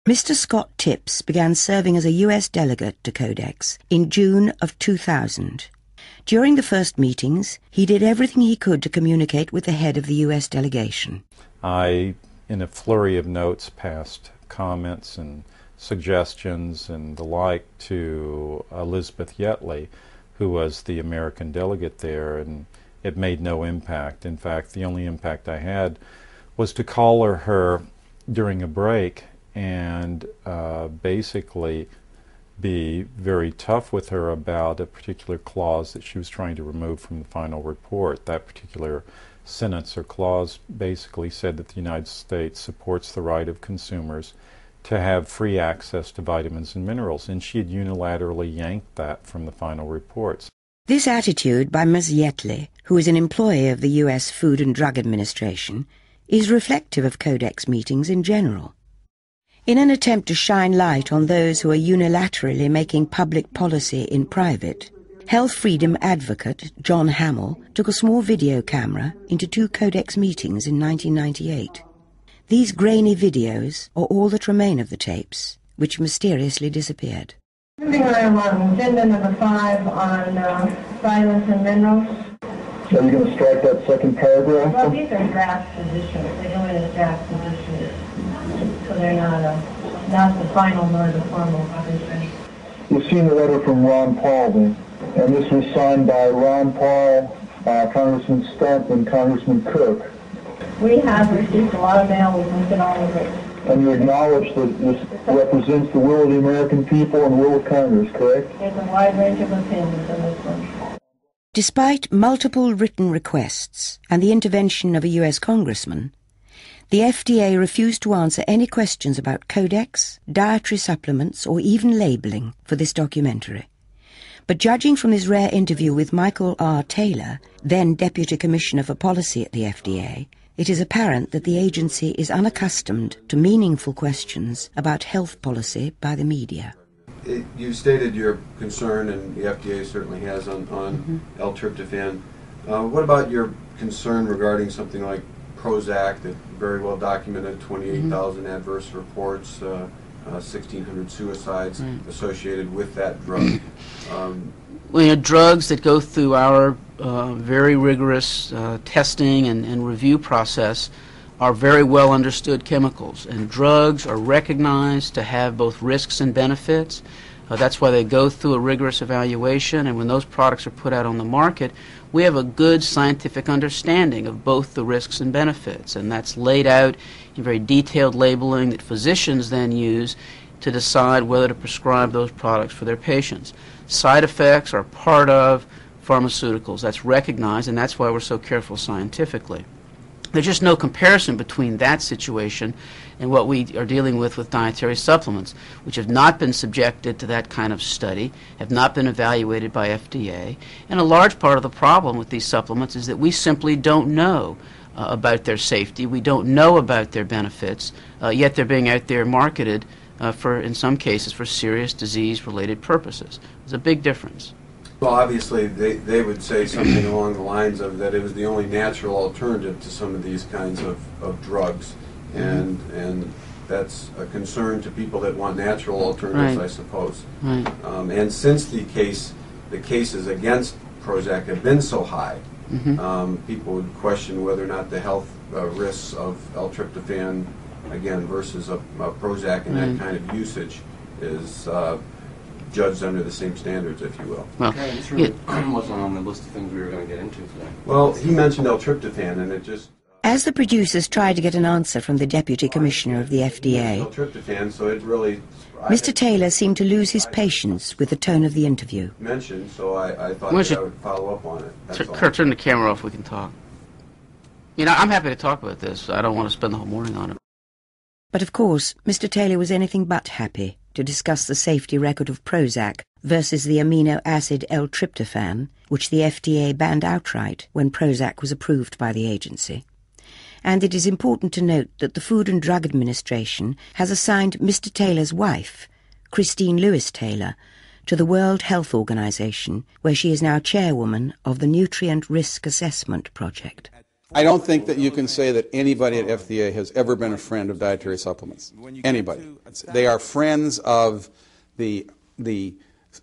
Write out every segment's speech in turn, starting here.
Mr. Scott Tipps began serving as a US delegate to Codex in June of 2000. During the first meetings, he did everything he could to communicate with the head of the US delegation. I, in a flurry of notes, passed comments and suggestions and the like to Elizabeth Yetley, who was the American delegate there, and it made no impact. In fact, the only impact I had was to call her during a break and basically be very tough with her about a particular clause that she was trying to remove from the final report. That particular sentence or clause basically said that the United States supports the right of consumers to have free access to vitamins and minerals, and she had unilaterally yanked that from the final reports. This attitude by Ms. Yetley, who is an employee of the US Food and Drug Administration, is reflective of Codex meetings in general. In an attempt to shine light on those who are unilaterally making public policy in private, health freedom advocate John Hamill took a small video camera into 2 Codex meetings in 1998. These grainy videos are all that remain of the tapes, which mysteriously disappeared. Moving right along, agenda number 5 on vitamins and minerals. So you're going to strike that second paragraph? Well, these are draft positions. They go in as draft positions. So they're not the final nor the formal position. You've seen the letter from Ron Paul then, and this was signed by Ron Paul, Congressman Stump, and Congressman Cook. We have received a lot of mail. We've looked at all of it. And you acknowledge that this represents the will of the American people and the will of Congress, correct? There's a wide range of opinions on this one. Despite multiple written requests and the intervention of a US congressman, the FDA refused to answer any questions about Codex, dietary supplements, or even labeling for this documentary. But judging from this rare interview with Michael R. Taylor, then Deputy Commissioner for Policy at the FDA, it is apparent that the agency is unaccustomed to meaningful questions about health policy by the media. You stated your concern, and the FDA certainly has, on L-tryptophan. What about your concern regarding something like Prozac, that very well documented 28,000 adverse reports, 1,600 suicides associated with that drug? Well, drugs that go through our very rigorous testing and review process are very well understood chemicals, and drugs are recognized to have both risks and benefits. That's why they go through a rigorous evaluation, and when those products are put out on the market, we have a good scientific understanding of both the risks and benefits, and that's laid out in very detailed labeling that physicians then use to decide whether to prescribe those products for their patients. Side effects are part of pharmaceuticals. That's recognized, and that's why we're so careful scientifically. There's just no comparison between that situation and what we are dealing with dietary supplements, which have not been subjected to that kind of study, have not been evaluated by FDA. And a large part of the problem with these supplements is that we simply don't know about their safety. We don't know about their benefits, yet they're being out there marketed in some cases, for serious disease-related purposes. There's a big difference. Well, obviously, they would say something along the lines of that it was the only natural alternative to some of these kinds of drugs, and that's a concern to people that want natural alternatives, I suppose. Right. And since the cases against Prozac have been so high, people would question whether or not the health risks of L-tryptophan, again, versus a Prozac and that kind of usage is judged under the same standards, if you will. Well, this really wasn't on the list of things we were going to get into today. Well, he mentioned L-tryptophan, and it just... As the producers tried to get an answer from the Deputy Commissioner of the FDA, L-tryptophan, so it really... Mr. Taylor seemed to lose his patience with the tone of the interview. Mentioned, so I thought that I would follow up on it. Kurt, turn the camera off, we can talk. You know, I'm happy to talk about this. I don't want to spend the whole morning on it. But of course, Mr. Taylor was anything but happy to discuss the safety record of Prozac versus the amino acid L-tryptophan, which the FDA banned outright when Prozac was approved by the agency. And it is important to note that the Food and Drug Administration has assigned Mr. Taylor's wife, Christine Lewis Taylor, to the World Health Organization, where she is now chairwoman of the Nutrient Risk Assessment Project. I don't think that you can say that anybody at FDA has ever been a friend of dietary supplements. Anybody. They are friends of the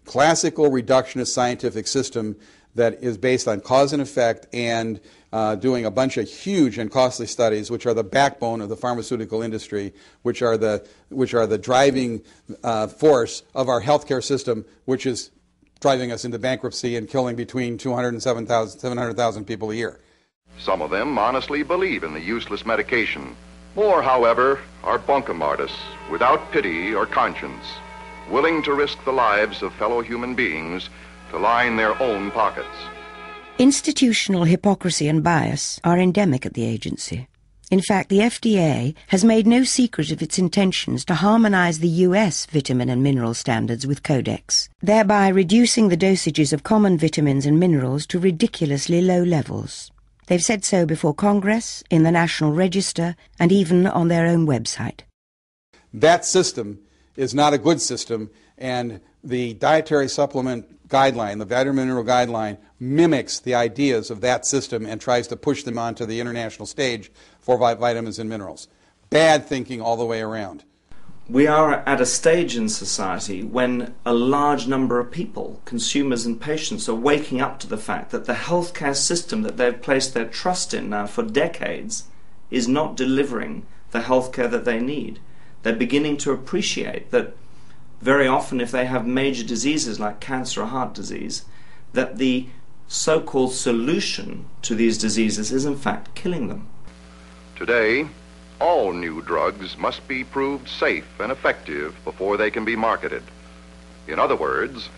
classical reductionist scientific system that is based on cause and effect and doing a bunch of huge and costly studies, which are the backbone of the pharmaceutical industry, which are the driving force of our healthcare system, which is driving us into bankruptcy and killing between 200,000 and 700,000 people a year. Some of them honestly believe in the useless medication. More, however, are bunkum artists without pity or conscience, willing to risk the lives of fellow human beings to line their own pockets. Institutional hypocrisy and bias are endemic at the agency. In fact, the FDA has made no secret of its intentions to harmonize the US vitamin and mineral standards with Codex, thereby reducing the dosages of common vitamins and minerals to ridiculously low levels. They've said so before Congress, in the National Register, and even on their own website. That system is not a good system, and the dietary supplement guideline, the vitamin mineral guideline, mimics the ideas of that system and tries to push them onto the international stage for vitamins and minerals. Bad thinking all the way around. We are at a stage in society when a large number of people, consumers and patients, are waking up to the fact that the healthcare system that they've placed their trust in now for decades is not delivering the healthcare that they need. They're beginning to appreciate that very often, if they have major diseases like cancer or heart disease, that the so-called solution to these diseases is in fact killing them. Today, all new drugs must be proved safe and effective before they can be marketed. In other words,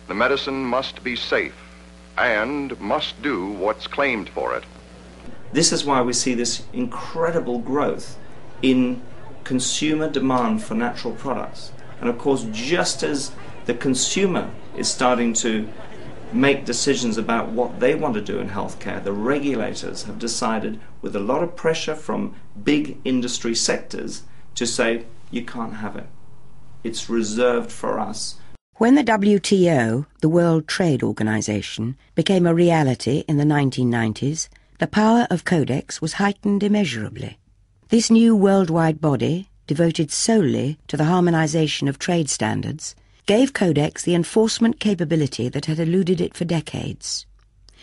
the medicine must be safe and must do what's claimed for it. This is why we see this incredible growth in consumer demand for natural products. And of course, just as the consumer is starting to make decisions about what they want to do in healthcare, the regulators have decided, with a lot of pressure from big industry sectors, to say, you can't have it. It's reserved for us. When the WTO, the World Trade Organization, became a reality in the 1990s, the power of Codex was heightened immeasurably. This new worldwide body, devoted solely to the harmonization of trade standards, gave Codex the enforcement capability that had eluded it for decades.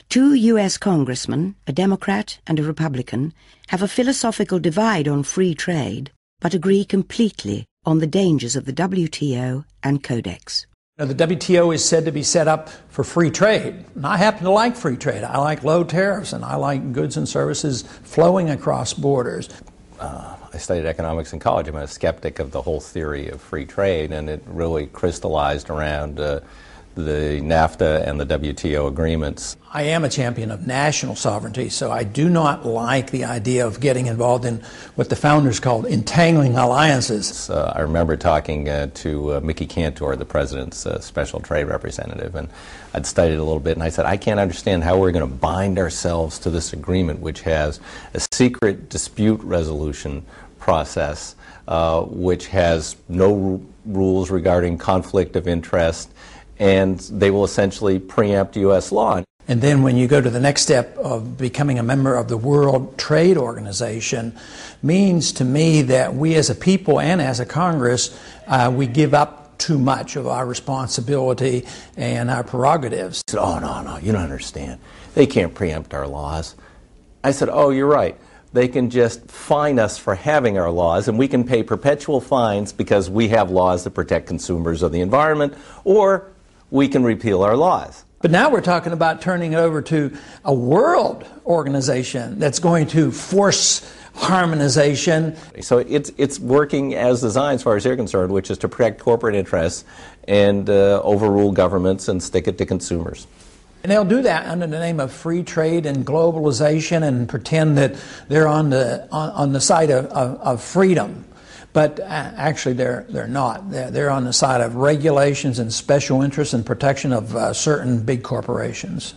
2 US congressmen, a Democrat and a Republican, have a philosophical divide on free trade, but agree completely on the dangers of the WTO and Codex. Now, the WTO is said to be set up for free trade, and I happen to like free trade. I like low tariffs, and I like goods and services flowing across borders. I studied economics in college. I'm a skeptic of the whole theory of free trade, and it really crystallized around the NAFTA and the WTO agreements. I am a champion of national sovereignty, so I do not like the idea of getting involved in what the founders called entangling alliances. I remember talking to Mickey Cantor, the president's special trade representative, and I'd studied a little bit, and I said, I can't understand how we're going to bind ourselves to this agreement, which has a secret dispute resolution process, which has no rules regarding conflict of interest, and they will essentially preempt U.S. law. And then when you go to the next step of becoming a member of the World Trade Organization, means to me that we as a people and as a Congress, we give up too much of our responsibility and our prerogatives. I said, oh, no, you don't understand. They can't preempt our laws. I said, oh, you're right. They can just fine us for having our laws, and we can pay perpetual fines because we have laws that protect consumers of the environment, or we can repeal our laws. But now we're talking about turning it over to a world organization that's going to force harmonization. So it's working as designed as far as they're concerned, which is to protect corporate interests and overrule governments and stick it to consumers. And they'll do that under the name of free trade and globalization and pretend that they're on the side of freedom. But actually they're not. They're on the side of regulations and special interests and protection of certain big corporations.